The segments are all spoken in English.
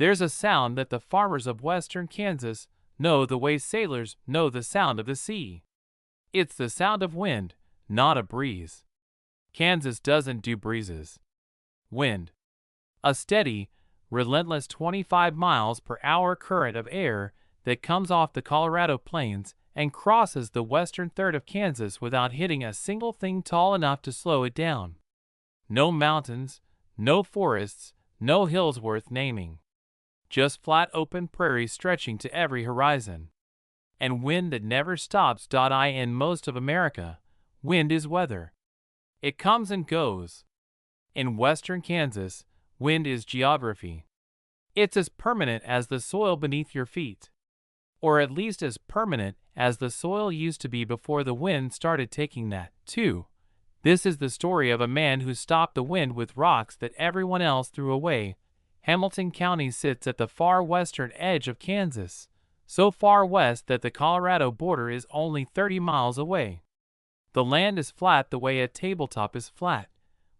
There's a sound that the farmers of western Kansas know the way sailors know the sound of the sea. It's the sound of wind, not a breeze. Kansas doesn't do breezes. Wind. A steady, relentless 25 miles per hour current of air that comes off the Colorado plains and crosses the western third of Kansas without hitting a single thing tall enough to slow it down. No mountains, no forests, no hills worth naming. Just flat open prairie stretching to every horizon. And wind that never stops. In most of America, wind is weather. It comes and goes. In western Kansas, wind is geography. It's as permanent as the soil beneath your feet. Or at least as permanent as the soil used to be before the wind started taking that, too. This is the story of a man who stopped the wind with rocks that everyone else threw away. Hamilton County sits at the far western edge of Kansas, so far west that the Colorado border is only 30 miles away. The land is flat the way a tabletop is flat,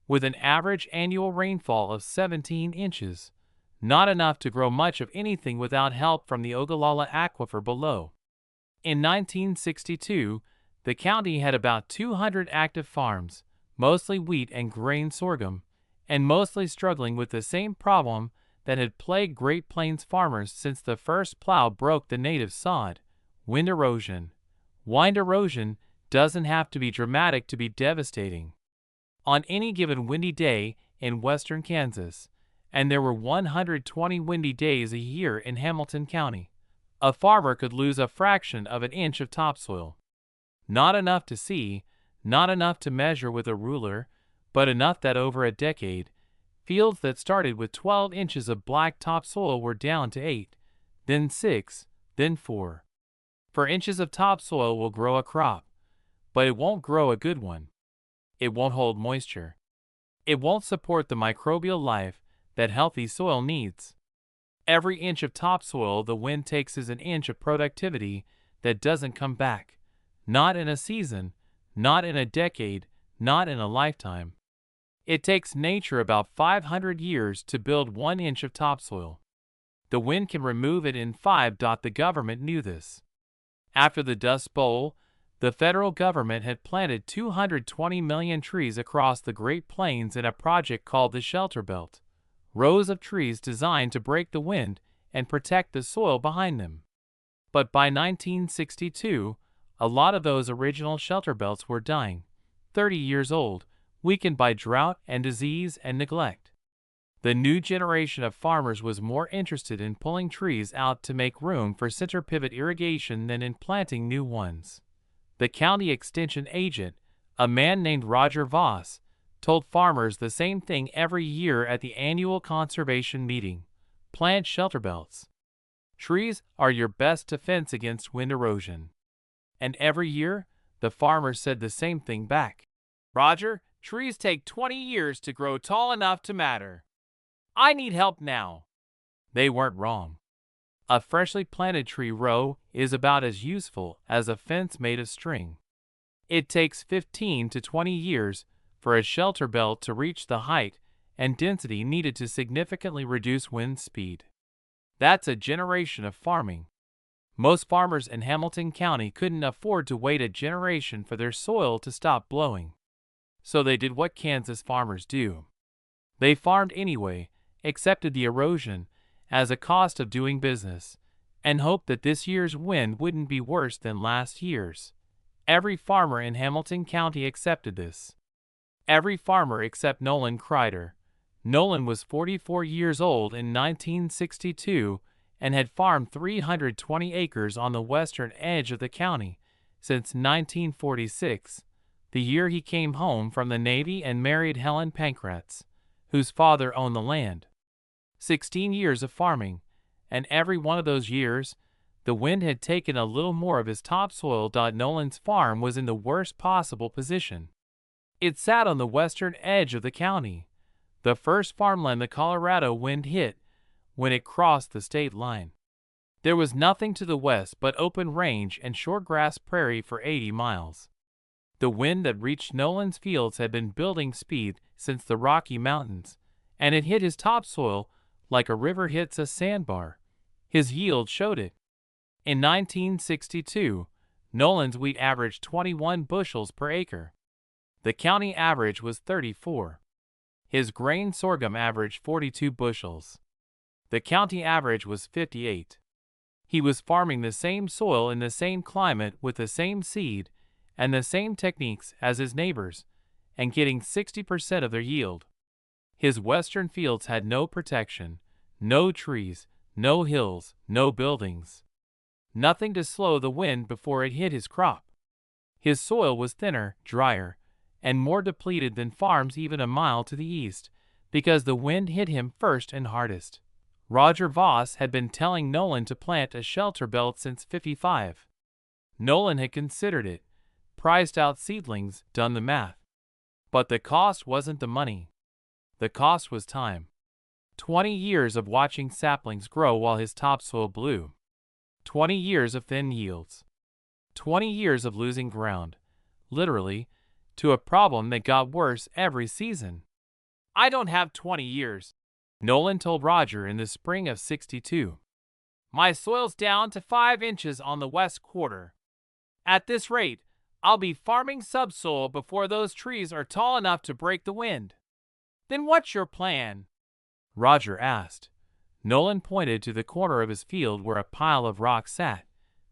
with an average annual rainfall of 17 inches, not enough to grow much of anything without help from the Ogallala Aquifer below. In 1962, the county had about 200 active farms, mostly wheat and grain sorghum, and mostly struggling with the same problem that had plagued Great Plains farmers since the first plow broke the native sod: wind erosion. Wind erosion doesn't have to be dramatic to be devastating. On any given windy day in western Kansas, and there were 120 windy days a year in Hamilton County, a farmer could lose a fraction of an inch of topsoil. Not enough to see, not enough to measure with a ruler, but enough that over a decade, fields that started with 12 inches of black topsoil were down to 8, then 6, then 4. 4 inches of topsoil will grow a crop, but it won't grow a good one. It won't hold moisture. It won't support the microbial life that healthy soil needs. Every inch of topsoil the wind takes is an inch of productivity that doesn't come back. Not in a season, not in a decade, not in a lifetime. It takes nature about 500 years to build 1 inch of topsoil. The wind can remove it in 5. The government knew this. After the Dust Bowl, the federal government had planted 220 million trees across the Great Plains in a project called the Shelter Belt. Rows of trees designed to break the wind and protect the soil behind them. But by 1962, a lot of those original shelter belts were dying, 30 years old, weakened by drought and disease and neglect. The new generation of farmers was more interested in pulling trees out to make room for center pivot irrigation than in planting new ones. The county extension agent, a man named Roger Voss, told farmers the same thing every year at the annual conservation meeting: plant shelter belts. Trees are your best defense against wind erosion. And every year, the farmers said the same thing back. Roger, trees take 20 years to grow tall enough to matter. I need help now. They weren't wrong. A freshly planted tree row is about as useful as a fence made of string. It takes 15 to 20 years for a shelter belt to reach the height and density needed to significantly reduce wind speed. That's a generation of farming. Most farmers in Hamilton County couldn't afford to wait a generation for their soil to stop blowing. So they did what Kansas farmers do. They farmed anyway, accepted the erosion as a cost of doing business, and hoped that this year's wind wouldn't be worse than last year's. Every farmer in Hamilton County accepted this. Every farmer except Nolan Kreider. Nolan was 44 years old in 1962 and had farmed 320 acres on the western edge of the county since 1946, the year he came home from the Navy and married Helen Pankratz, whose father owned the land. 16 years of farming, and every one of those years, the wind had taken a little more of his topsoil. Nolan's farm was in the worst possible position. It sat on the western edge of the county, the first farmland the Colorado wind hit when it crossed the state line. There was nothing to the west but open range and shortgrass prairie for 80 miles. The wind that reached Nolan's fields had been building speed since the Rocky Mountains, and it hit his topsoil like a river hits a sandbar. His yield showed it. In 1962, Nolan's wheat averaged 21 bushels per acre. The county average was 34. His grain sorghum averaged 42 bushels. The county average was 58. He was farming the same soil in the same climate with the same seed and the same techniques as his neighbors, and getting 60% of their yield. His western fields had no protection, no trees, no hills, no buildings. Nothing to slow the wind before it hit his crop. His soil was thinner, drier, and more depleted than farms even a mile to the east, because the wind hit him first and hardest. Roger Voss had been telling Nolan to plant a shelter belt since '55. Nolan had considered it, priced out seedlings, done the math. But the cost wasn't the money. The cost was time. 20 years of watching saplings grow while his topsoil blew. 20 years of thin yields. 20 years of losing ground, literally, to a problem that got worse every season. "I don't have 20 years," Nolan told Roger in the spring of '62. "My soil's down to 5 inches on the west quarter. At this rate, I'll be farming subsoil before those trees are tall enough to break the wind." "Then what's your plan?" Roger asked. Nolan pointed to the corner of his field where a pile of rocks sat,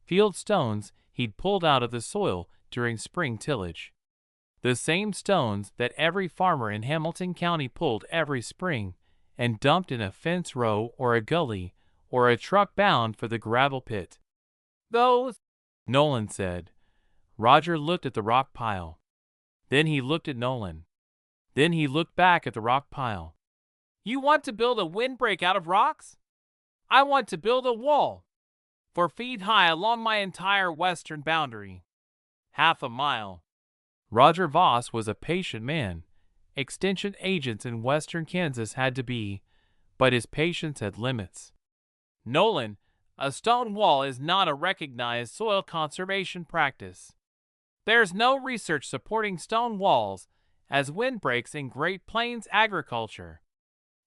field stones he'd pulled out of the soil during spring tillage. The same stones that every farmer in Hamilton County pulled every spring and dumped in a fence row or a gully or a truck bound for the gravel pit. "Those," Nolan said. Roger looked at the rock pile. Then he looked at Nolan. Then he looked back at the rock pile. "You want to build a windbreak out of rocks? I want to build a wall 4 feet high along my entire western boundary. Half a mile." Roger Voss was a patient man. Extension agents in western Kansas had to be, but his patience had limits. "Nolan, a stone wall is not a recognized soil conservation practice. There's no research supporting stone walls as windbreaks in Great Plains agriculture.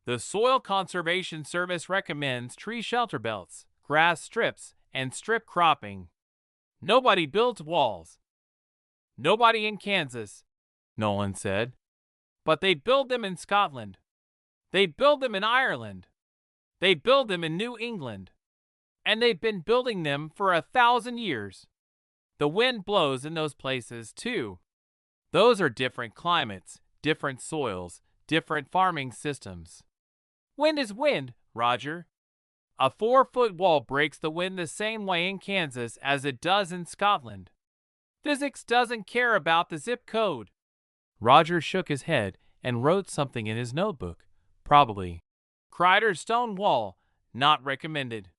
The Soil Conservation Service recommends tree shelter belts, grass strips, and strip cropping. Nobody builds walls. Nobody in Kansas," Nolan said. "But they build them in Scotland. They build them in Ireland. They build them in New England. And they've been building them for 1,000 years. The wind blows in those places, too. Those are different climates, different soils, different farming systems. Wind is wind, Roger. A 4-foot wall breaks the wind the same way in Kansas as it does in Scotland. Physics doesn't care about the zip code." Roger shook his head and wrote something in his notebook. Probably. "Kreider's stone wall, not recommended."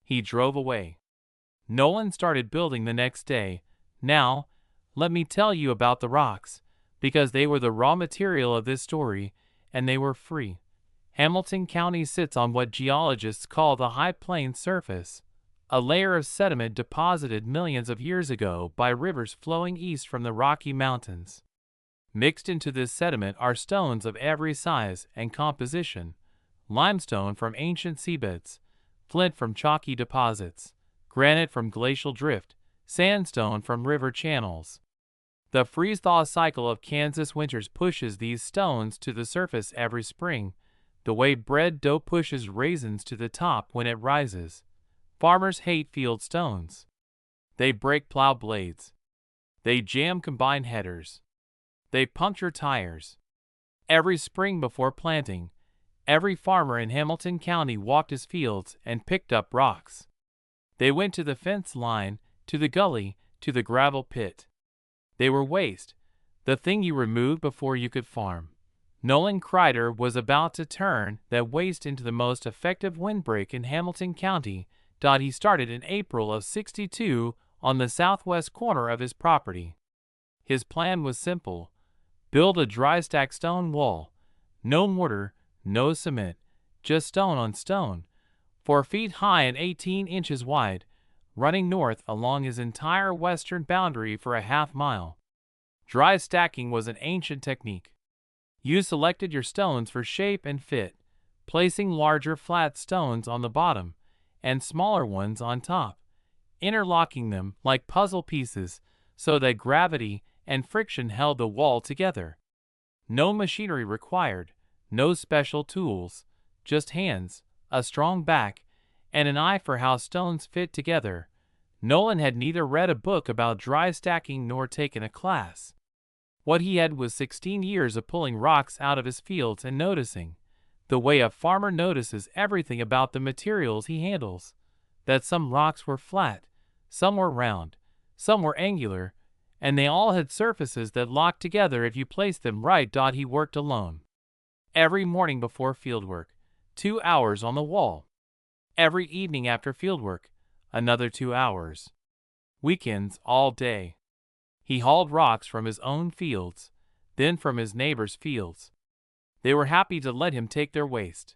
He drove away. Nolan started building the next day. Now, let me tell you about the rocks, because they were the raw material of this story, and they were free. Hamilton County sits on what geologists call the High Plains surface, a layer of sediment deposited millions of years ago by rivers flowing east from the Rocky Mountains. Mixed into this sediment are stones of every size and composition: limestone from ancient seabeds, flint from chalky deposits, granite from glacial drift, sandstone from river channels. The freeze-thaw cycle of Kansas winters pushes these stones to the surface every spring, the way bread dough pushes raisins to the top when it rises. Farmers hate field stones. They break plow blades. They jam combine headers. They puncture tires. Every spring before planting, every farmer in Hamilton County walked his fields and picked up rocks. They went to the fence line, to the gully, to the gravel pit. They were waste, the thing you removed before you could farm. Nolan Kreider was about to turn that waste into the most effective windbreak in Hamilton County. He started in April of '62 on the southwest corner of his property. His plan was simple: build a dry stack stone wall. No mortar, no cement, just stone on stone, 4 feet high and 18 inches wide, running north along his entire western boundary for a half-mile. Dry stacking was an ancient technique. You selected your stones for shape and fit, placing larger flat stones on the bottom and smaller ones on top, interlocking them like puzzle pieces so that gravity and friction held the wall together. No machinery required, no special tools, just hands, a strong back, and an eye for how stones fit together. Nolan had neither read a book about dry stacking nor taken a class. What he had was 16 years of pulling rocks out of his fields and noticing, the way a farmer notices everything about the materials he handles, that some rocks were flat, some were round, some were angular, and they all had surfaces that locked together if you placed them right. He worked alone. Every morning before fieldwork, 2 hours on the wall. Every evening after fieldwork, another 2 hours. Weekends all day. He hauled rocks from his own fields, then from his neighbors' fields. They were happy to let him take their waste.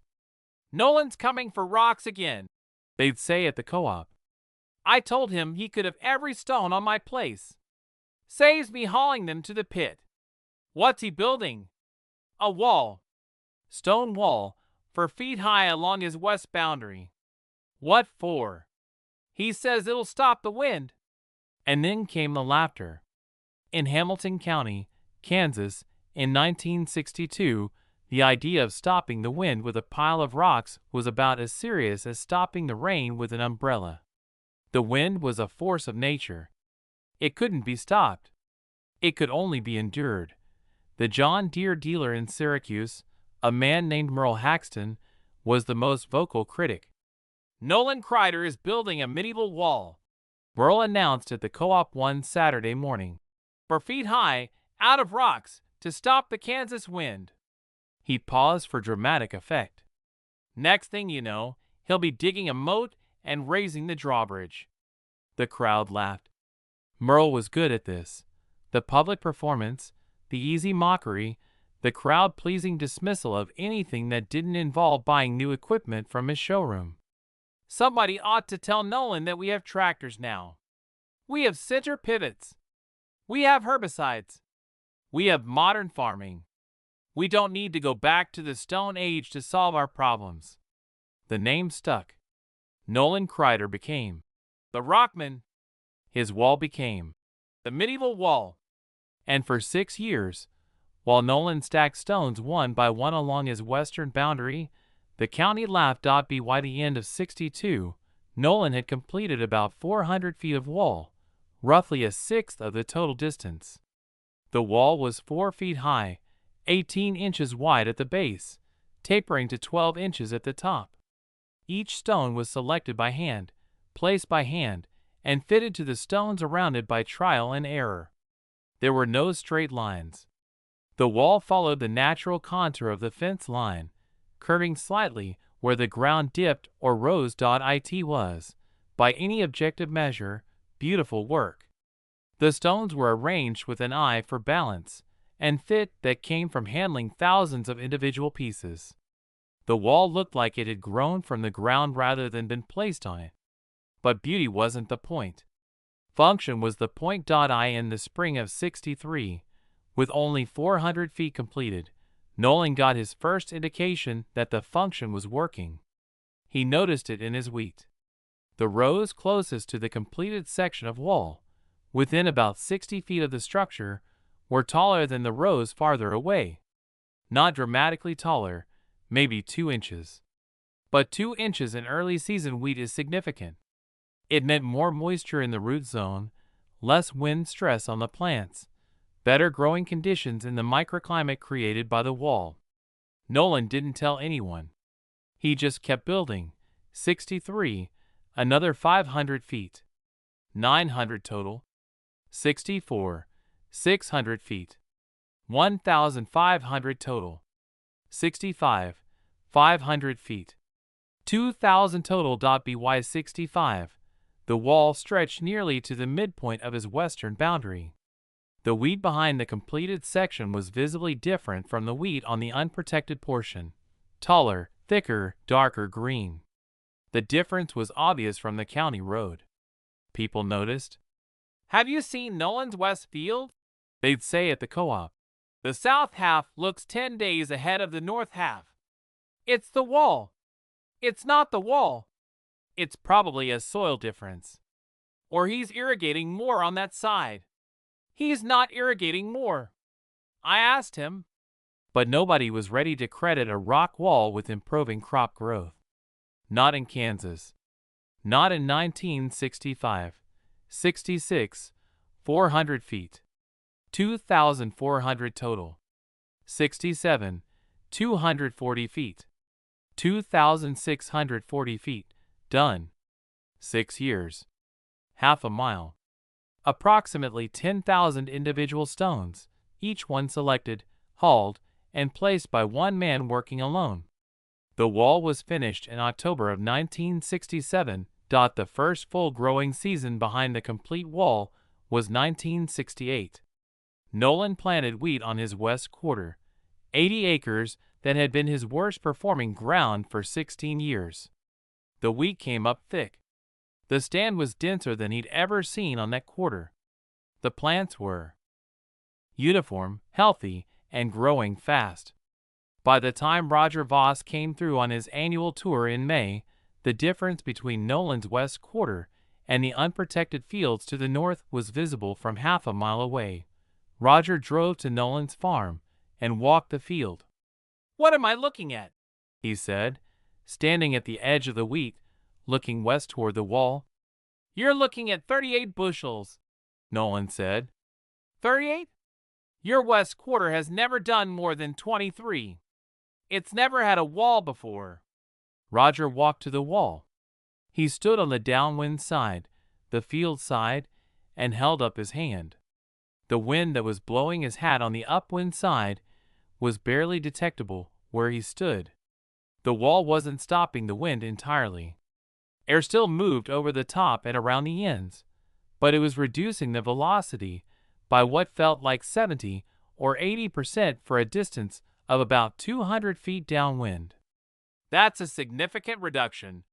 "Nolan's coming for rocks again," they'd say at the co-op. "I told him he could have every stone on my place. Saves me hauling them to the pit. What's he building? A wall. Stone wall, 4 feet high along his west boundary. What for? He says it'll stop the wind." And then came the laughter. In Hamilton County, Kansas, in 1962, the idea of stopping the wind with a pile of rocks was about as serious as stopping the rain with an umbrella. The wind was a force of nature. It couldn't be stopped. It could only be endured. The John Deere dealer in Syracuse, a man named Merle Haxton, was the most vocal critic. "Nolan Kreider is building a medieval wall," Merle announced at the co-op one Saturday morning. "4 feet high, out of rocks, to stop the Kansas wind." He paused for dramatic effect. "Next thing you know, he'll be digging a moat and raising the drawbridge." The crowd laughed. Merle was good at this. The public performance, the easy mockery, the crowd-pleasing dismissal of anything that didn't involve buying new equipment from his showroom. "Somebody ought to tell Nolan that we have tractors now. We have center pivots. We have herbicides. We have modern farming. We don't need to go back to the Stone Age to solve our problems." The name stuck. Nolan Kreider became the Rockman. His wall became the medieval wall. And for 6 years, while Nolan stacked stones one by one along his western boundary, the county laughed. By the end of 62, Nolan had completed about 400 feet of wall, roughly a sixth of the total distance. The wall was 4 feet high, 18 inches wide at the base, tapering to 12 inches at the top. Each stone was selected by hand, placed by hand, and fitted to the stones around it by trial and error. There were no straight lines. The wall followed the natural contour of the fence line, curving slightly where the ground dipped or rose. It was, by any objective measure, beautiful work. The stones were arranged with an eye for balance and fit that came from handling thousands of individual pieces. The wall looked like it had grown from the ground rather than been placed on it. But beauty wasn't the point. Function was the point. In the spring of 63, with only 400 feet completed, Nolan got his first indication that the function was working. He noticed it in his wheat. The rows closest to the completed section of wall, within about 60 feet of the structure, were taller than the rows farther away. Not dramatically taller, maybe 2 inches. But 2 inches in early season wheat is significant. It meant more moisture in the root zone, less wind stress on the plants, better growing conditions in the microclimate created by the wall. Nolan didn't tell anyone. He just kept building. 63, another 500 feet. 900 total. 64, 600 feet. 1,500 total. 65, 500 feet. 2,000 total. By 65, the wall stretched nearly to the midpoint of his western boundary. The wheat behind the completed section was visibly different from the wheat on the unprotected portion. Taller, thicker, darker green. The difference was obvious from the county road. People noticed. "Have you seen Nolan's west field?" they'd say at the co-op. "The south half looks 10 days ahead of the north half. It's the wall. It's not the wall. It's probably a soil difference. Or he's irrigating more on that side. He's not irrigating more. I asked him. But nobody was ready to credit a rock wall with improving crop growth. Not in Kansas. Not in 1965. 66, 400 feet. 2,400 total. 67, 240 feet. 2,640 feet. Done. 6 years. Half a mile. Approximately 10,000 individual stones, each one selected, hauled, and placed by one man working alone. The wall was finished in October of 1967. The first full growing season behind the complete wall was 1968. Nolan planted wheat on his west quarter, 80 acres that had been his worst performing ground for 16 years. The wheat came up thick. The stand was denser than he'd ever seen on that quarter. The plants were uniform, healthy, and growing fast. By the time Roger Voss came through on his annual tour in May, the difference between Nolan's west quarter and the unprotected fields to the north was visible from half a mile away. Roger drove to Nolan's farm and walked the field. "What am I looking at?" he said, standing at the edge of the wheat, looking west toward the wall. "You're looking at 38 bushels," Nolan said. 38? Your west quarter has never done more than 23. It's never had a wall before." Roger walked to the wall. He stood on the downwind side, the field side, and held up his hand. The wind that was blowing his hat on the upwind side was barely detectable where he stood. The wall wasn't stopping the wind entirely. Air still moved over the top and around the ends, but it was reducing the velocity by what felt like 70 or 80% for a distance of about 200 feet downwind. "That's a significant reduction,"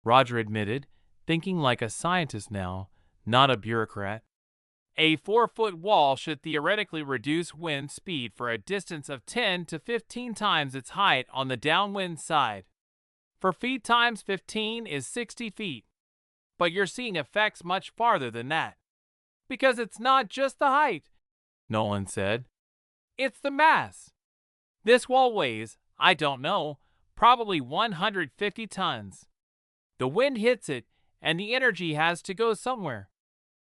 Roger admitted, thinking like a scientist now, not a bureaucrat. "A 4-foot wall should theoretically reduce wind speed for a distance of 10 to 15 times its height on the downwind side. 4 feet times 15 is 60 feet. But you're seeing effects much farther than that. Because it's not just the height," Nolan said. "It's the mass. This wall weighs, I don't know, probably 150 tons. The wind hits it, and the energy has to go somewhere.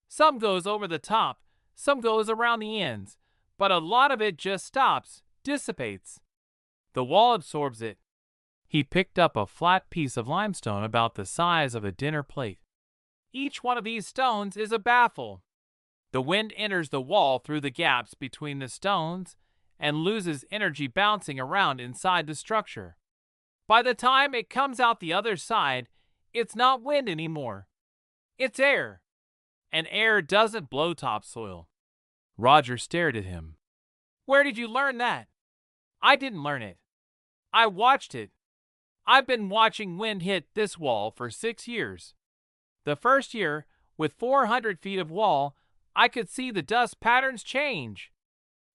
Some goes over the top, some goes around the ends, but a lot of it just stops, dissipates. The wall absorbs it." He picked up a flat piece of limestone about the size of a dinner plate. "Each one of these stones is a baffle. The wind enters the wall through the gaps between the stones and loses energy bouncing around inside the structure. By the time it comes out the other side, it's not wind anymore. It's air. And air doesn't blow topsoil." Roger stared at him. "Where did you learn that?" "I didn't learn it. I watched it. I've been watching wind hit this wall for 6 years. The first year, with 400 feet of wall, I could see the dust patterns change.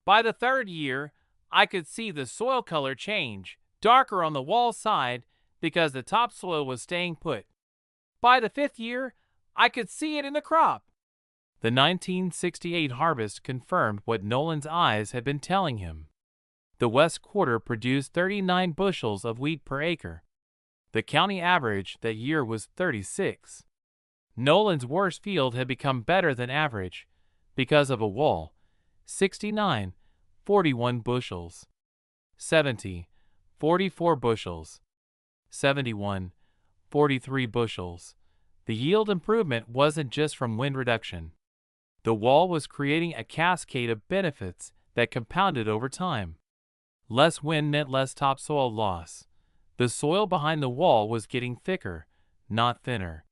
By the third year, I could see the soil color change, darker on the wall side because the topsoil was staying put. By the 5th year, I could see it in the crop." The 1968 harvest confirmed what Nolan's eyes had been telling him. The west quarter produced 39 bushels of wheat per acre. The county average that year was 36. Nolan's worst field had become better than average because of a wall. 69, 41 bushels. 70, 44 bushels. 71, 43 bushels. The yield improvement wasn't just from wind reduction. The wall was creating a cascade of benefits that compounded over time. Less wind meant less topsoil loss. The soil behind the wall was getting thicker, not thinner.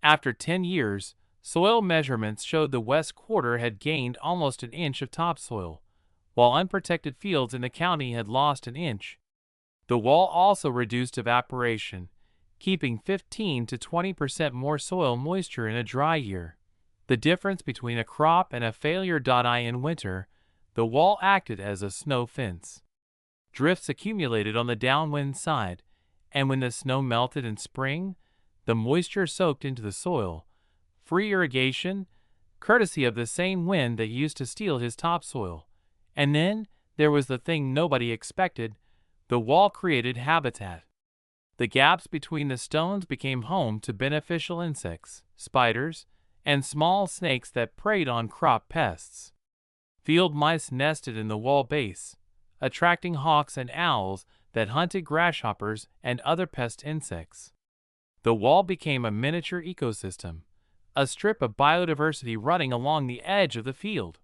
After 10 years, soil measurements showed the west quarter had gained almost an inch of topsoil, while unprotected fields in the county had lost an inch. The wall also reduced evaporation, keeping 15 to 20% more soil moisture in a dry year. The difference between a crop and a failure. In winter, the wall acted as a snow fence. Drifts accumulated on the downwind side, and when the snow melted in spring, the moisture soaked into the soil. Free irrigation, courtesy of the same wind that used to steal his topsoil. And then there was the thing nobody expected. The wall created habitat. The gaps between the stones became home to beneficial insects, spiders, and small snakes that preyed on crop pests. Field mice nested in the wall base, attracting hawks and owls that hunted grasshoppers and other pest insects. The wall became a miniature ecosystem, a strip of biodiversity running along the edge of the field.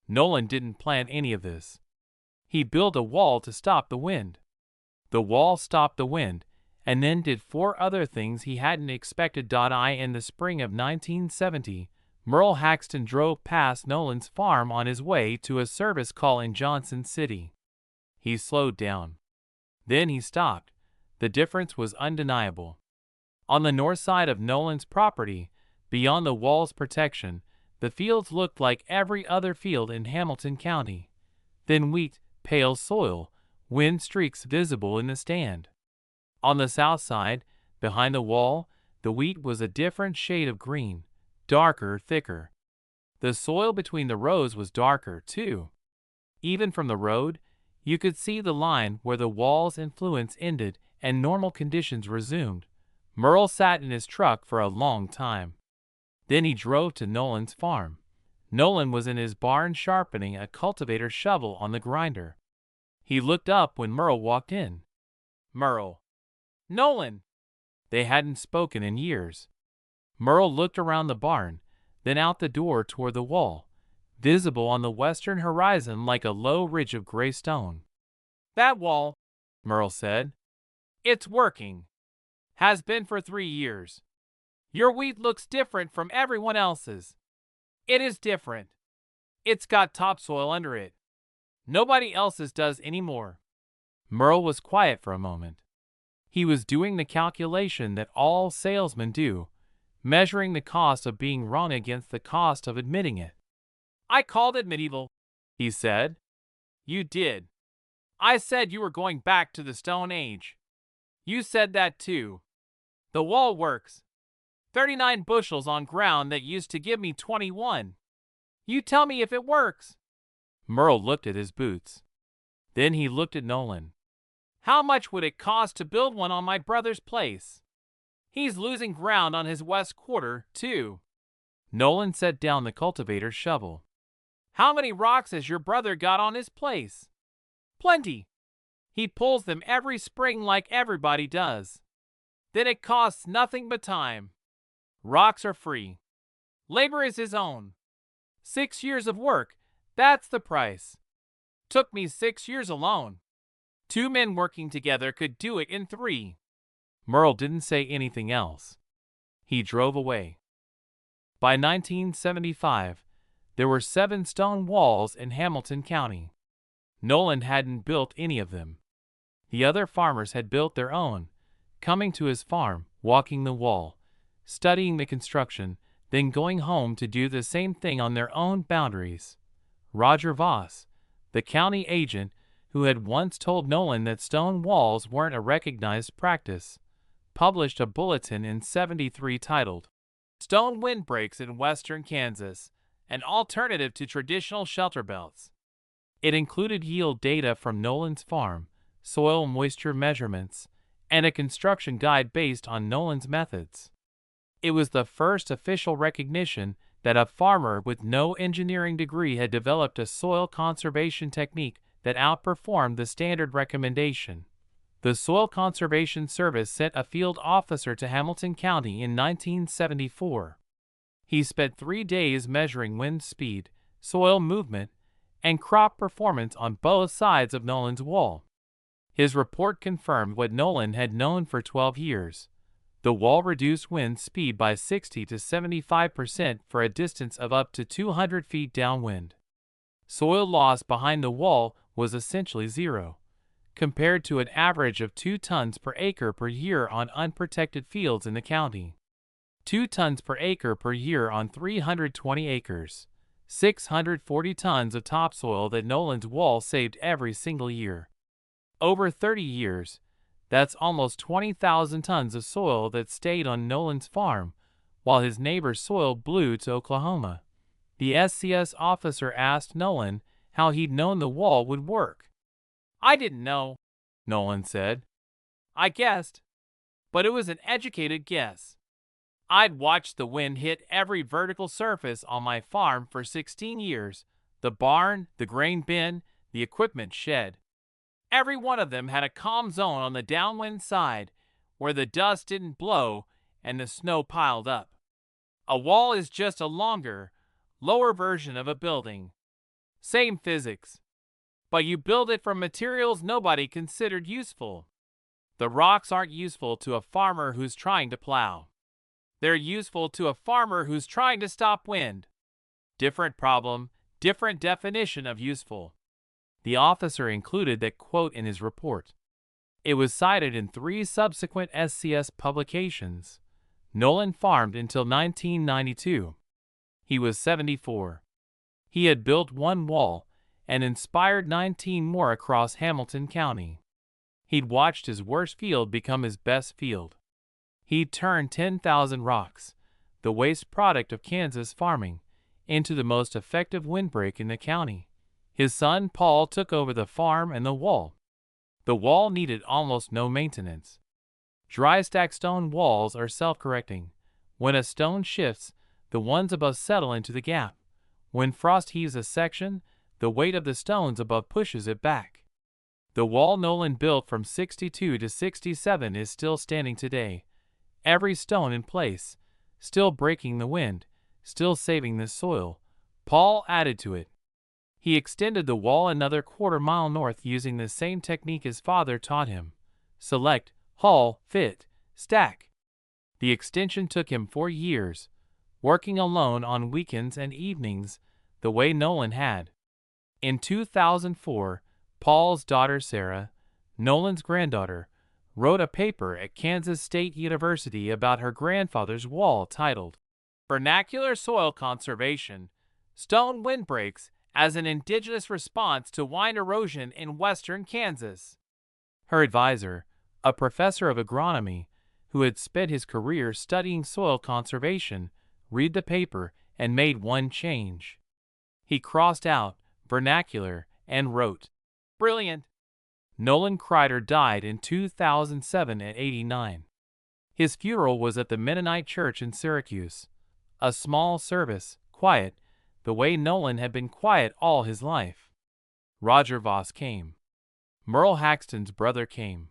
Nolan didn't plan any of this. He built a wall to stop the wind. The wall stopped the wind, and then did 4 other things he hadn't expected. In the spring of 1970, Merle Haxton drove past Nolan's farm on his way to a service call in Johnson City. He slowed down. Then he stopped. The difference was undeniable. On the north side of Nolan's property, beyond the wall's protection, the fields looked like every other field in Hamilton County. Thin wheat, pale soil, wind streaks visible in the stand. On the south side, behind the wall, the wheat was a different shade of green, darker, thicker. The soil between the rows was darker, too. Even from the road, you could see the line where the wall's influence ended and normal conditions resumed. Merle sat in his truck for a long time. Then he drove to Nolan's farm. Nolan was in his barn sharpening a cultivator shovel on the grinder. He looked up when Merle walked in. Merle. Nolan! They hadn't spoken in years. Merle looked around the barn, then out the door toward the wall, visible on the western horizon like a low ridge of gray stone. That wall, Merle said. It's working. Has been for 3 years. Your wheat looks different from everyone else's. It is different. It's got topsoil under it. Nobody else's does anymore. Merle was quiet for a moment. He was doing the calculation that all salesmen do, measuring the cost of being wrong against the cost of admitting it. I called it medieval, he said. You did. I said you were going back to the Stone Age. You said that too. The wall works. 39 bushels on ground that used to give me 21. You tell me if it works. Merle looked at his boots. Then he looked at Nolan. How much would it cost to build one on my brother's place? He's losing ground on his west quarter, too. Nolan set down the cultivator's shovel. How many rocks has your brother got on his place? Plenty. He pulls them every spring like everybody does. Then it costs nothing but time. Rocks are free. Labor is his own. 6 years of work, that's the price. Took me 6 years alone. 2 men working together could do it in 3. Merle didn't say anything else. He drove away. By 1975, there were 7 stone walls in Hamilton County. Nolan hadn't built any of them. The other farmers had built their own, coming to his farm, walking the wall, studying the construction, then going home to do the same thing on their own boundaries. Roger Voss, the county agent who had once told Nolan that stone walls weren't a recognized practice, published a bulletin in '73 titled, Stone Windbreaks in Western Kansas, an Alternative to Traditional Shelter Belts. It included yield data from Nolan's farm, soil moisture measurements, and a construction guide based on Nolan's methods. It was the first official recognition that a farmer with no engineering degree had developed a soil conservation technique that outperformed the standard recommendation. The Soil Conservation Service sent a field officer to Hamilton County in 1974. He spent 3 days measuring wind speed, soil movement, and crop performance on both sides of Nolan's wall. His report confirmed what Nolan had known for 12 years. The wall reduced wind speed by 60 to 75% for a distance of up to 200 feet downwind. Soil loss behind the wall was essentially zero, compared to an average of 2 tons per acre per year on unprotected fields in the county. 2 tons per acre per year on 320 acres, 640 tons of topsoil that Nolan's wall saved every single year. Over 30 years, That's almost 20,000 tons of soil that stayed on Nolan's farm, while his neighbor's soil blew to Oklahoma. The SCS officer asked Nolan how he'd known the wall would work. "I didn't know," Nolan said. "I guessed, but it was an educated guess. I'd watched the wind hit every vertical surface on my farm for 16 years, the barn, the grain bin, the equipment shed. Every one of them had a calm zone on the downwind side where the dust didn't blow and the snow piled up. A wall is just a longer, lower version of a building. Same physics. But you build it from materials nobody considered useful. The rocks aren't useful to a farmer who's trying to plow. They're useful to a farmer who's trying to stop wind. Different problem, different definition of useful." The officer included that quote in his report. It was cited in 3 subsequent SCS publications. Nolan farmed until 1992. He was 74. He had built 1 wall and inspired 19 more across Hamilton County. He'd watched his worst field become his best field. He'd turned 10,000 rocks, the waste product of Kansas farming, into the most effective windbreak in the county. His son Paul took over the farm and the wall. The wall needed almost no maintenance. Dry stack stone walls are self-correcting. When a stone shifts, the ones above settle into the gap. When frost heaves a section, the weight of the stones above pushes it back. The wall Nolan built from 62 to 67 is still standing today. Every stone in place, still breaking the wind, still saving the soil. Paul added to it. He extended the wall another quarter-mile north using the same technique his father taught him. Select, haul, fit, stack. The extension took him 4 years, working alone on weekends and evenings, the way Nolan had. In 2004, Paul's daughter Sarah, Nolan's granddaughter, wrote a paper at Kansas State University about her grandfather's wall titled, "Vernacular Soil Conservation, Stone Windbreaks as an Indigenous Response to Wind Erosion in Western Kansas." Her advisor, a professor of agronomy who had spent his career studying soil conservation, read the paper and made one change. He crossed out vernacular and wrote, "Brilliant." Nolan Kreider died in 2007 at 89. His funeral was at the Mennonite Church in Syracuse. A small service, quiet, the way Nolan had been quiet all his life. Roger Voss came. Merle Haxton's brother came.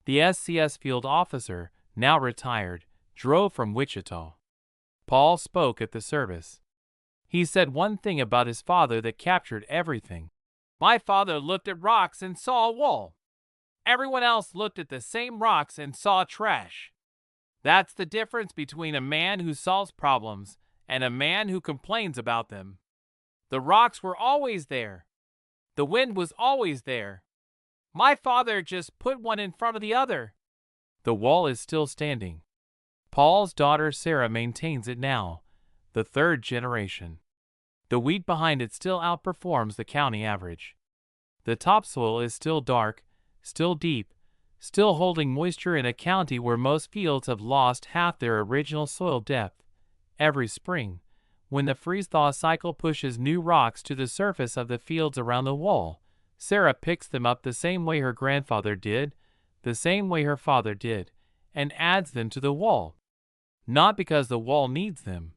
The SCS field officer, now retired, drove from Wichita. Paul spoke at the service. He said one thing about his father that captured everything. "My father looked at rocks and saw a wall. Everyone else looked at the same rocks and saw trash. That's the difference between a man who solves problems and a man who complains about them. The rocks were always there. The wind was always there. My father just put one in front of the other." The wall is still standing. Paul's daughter Sarah maintains it now, the 3rd generation. The wheat behind it still outperforms the county average. The topsoil is still dark, still deep, still holding moisture in a county where most fields have lost half their original soil depth. Every spring, when the freeze-thaw cycle pushes new rocks to the surface of the fields around the wall, Sarah picks them up the same way her grandfather did, the same way her father did, and adds them to the wall. Not because the wall needs them,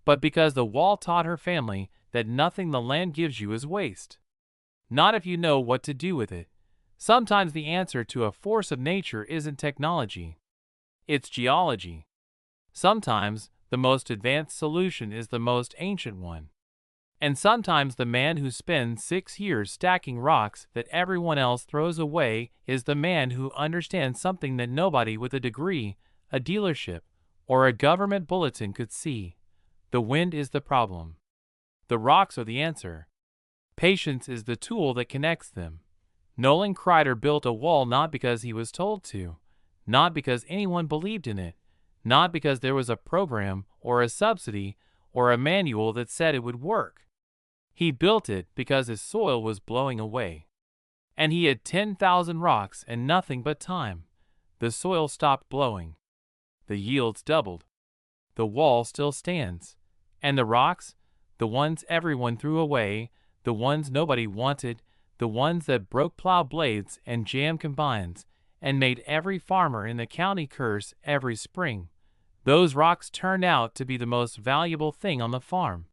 but because the wall taught her family that nothing the land gives you is waste. Not if you know what to do with it. Sometimes the answer to a force of nature isn't technology. It's geology. Sometimes the most advanced solution is the most ancient one. And sometimes the man who spends 6 years stacking rocks that everyone else throws away is the man who understands something that nobody with a degree, a dealership, or a government bulletin could see. The wind is the problem. The rocks are the answer. Patience is the tool that connects them. Nolan Kreider built a wall not because he was told to, not because anyone believed in it, not because there was a program or a subsidy or a manual that said it would work. He built it because his soil was blowing away. And he had 10,000 rocks and nothing but time. The soil stopped blowing. The yields doubled. The wall still stands. And the rocks, the ones everyone threw away, the ones nobody wanted, the ones that broke plow blades and jammed combines, and made every farmer in the county curse every spring, those rocks turned out to be the most valuable thing on the farm.